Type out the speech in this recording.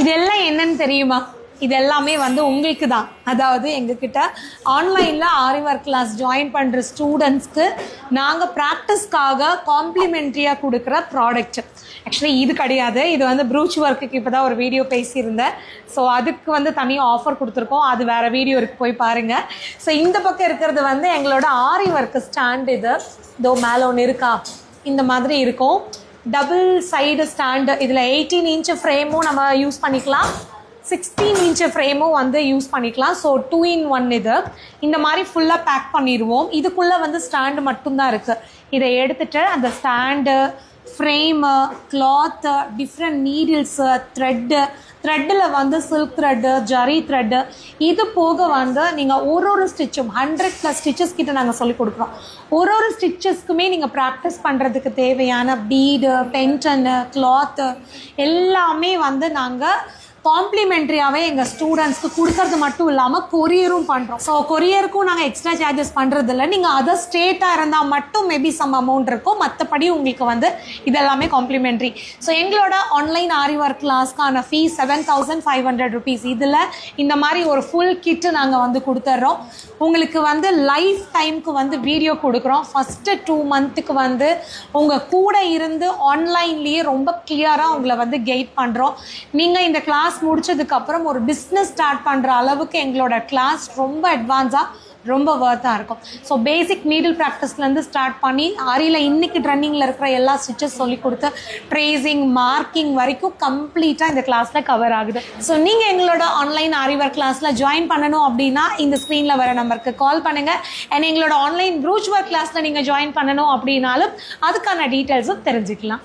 இதெல்லாம் என்னன்னு தெரியுமா? இது எல்லாமே வந்து உங்களுக்கு தான். அதாவது எங்ககிட்ட ஆன்லைனில் ஆரி ஒர்க் கிளாஸ் ஜாயின் பண்ணுற ஸ்டூடெண்ட்ஸ்க்கு நாங்கள் ப்ராக்டிஸ்க்காக காம்ப்ளிமெண்ட்ரியாக கொடுக்குற ப்ராடக்ட். ஆக்சுவலி இது கிடையாது, இது வந்து ப்ரூச் ஒர்க்குக்கு இப்போ தான் ஒரு வீடியோ பேசியிருந்தேன். ஸோ அதுக்கு வந்து தனியாக ஆஃபர் கொடுத்துருக்கோம், அது வேறு வீடியோ இருக்குது, போய் பாருங்கள். ஸோ இந்த பக்கம் இருக்கிறது வந்து எங்களோட ஆரி ஒர்க்கு ஸ்டாண்ட். இது இதோ மேலே ஒன்று இருக்கா, இந்த மாதிரி இருக்கும். Double side stand. இதில் 18 இன்ச்சு ஃப்ரேமும் நம்ம யூஸ் பண்ணிக்கலாம், 16 இன்ச்சு ஃப்ரேமும் வந்து யூஸ் பண்ணிக்கலாம். ஸோ 2 in 1 இது. இந்த மாதிரி ஃபுல்லாக பேக் பண்ணிடுவோம். இதுக்குள்ளே வந்து ஸ்டாண்டு மட்டும்தான் இருக்குது. இதை எடுத்துகிட்டு அந்த stand, frame, cloth, different needles, த்ரெட்டில் வந்து சில்க் த்ரெட்டு, ஜரி த்ரெட்டு, இது போக வந்து நீங்கள் ஒரு ஸ்டிச்சும் 100+ ஸ்டிச்சஸ் கிட்ட நாங்கள் சொல்லிக் கொடுக்குறோம். ஒரு ஸ்டிச்சஸ்க்குமே நீங்கள் ப்ராக்டிஸ் பண்ணுறதுக்கு தேவையான பீடு, பென்டனு, கிளாத்து எல்லாமே வந்து நாங்கள் காம்ப்ளிமெண்ட்ரியாகவே எங்கள் ஸ்டூடெண்ட்ஸ்க்கு கொடுக்கறது மட்டும் இல்லாமல் கொரியரும் பண்ணுறோம். ஸோ கொரியருக்கும் நாங்கள் எக்ஸ்ட்ரா சார்ஜஸ் பண்ணுறதில்ல. நீங்கள் அதர் ஸ்டேட்டாக இருந்தால் மட்டும் மேபி சம் அமௌண்ட் இருக்கும், மற்றபடி உங்களுக்கு வந்து இதெல்லாமே காம்ப்ளிமெண்ட்ரி. ஸோ எங்களோட ஆன்லைன் ஆரி ஒர்க் கிளாஸ்க்கான ஃபீஸ் 7500 rupees. இதில் இந்த மாதிரி ஒரு ஃபுல் கிட்டு நாங்கள் வந்து கொடுத்துட்றோம். உங்களுக்கு வந்து லைஃப் டைமுக்கு வந்து வீடியோ கொடுக்குறோம். ஃபஸ்ட்டு 2 months வந்து உங்கள் கூட இருந்து ஆன்லைன்லேயே ரொம்ப கிளியராக உங்களை வந்து கைட் பண்ணுறோம். நீங்கள் இந்த கிளாஸ் முடிச்சதுக்கப்புறம் ஒரு பிஸ்னஸ் ஸ்டார்ட் பண்ணுற அளவுக்கு எங்களோட கிளாஸ் ரொம்ப அட்வான்ஸாக, ரொம்ப வர்த்தாக இருக்கும். ஸோ பேசிக் நீடில் ப்ராக்டிஸ்லேருந்து ஸ்டார்ட் பண்ணி ஆரியில் இன்றைக்கி ட்ரெண்டிங்கில் இருக்கிற எல்லா ஸ்டிச்சஸ் சொல்லி கொடுத்து ட்ரேசிங், மார்க்கிங் வரைக்கும் கம்ப்ளீட்டாக இந்த கிளாஸில் கவர் ஆகுது. ஸோ நீங்கள் எங்களோட ஆன்லைன் ஆரி ஒர்க் கிளாஸில் ஜாயின் பண்ணணும் அப்படின்னா இந்த ஸ்க்ரீனில் வர நம்பருக்கு கால் பண்ணுங்கள். அண்ட் எங்களோட ஆன்லைன் ப்ரூச் ஒர்க் கிளாஸில் நீங்கள் ஜாயின் பண்ணணும் அப்படின்னாலும் அதுக்கான டீட்டெயில்ஸும் தெரிஞ்சுக்கலாம்.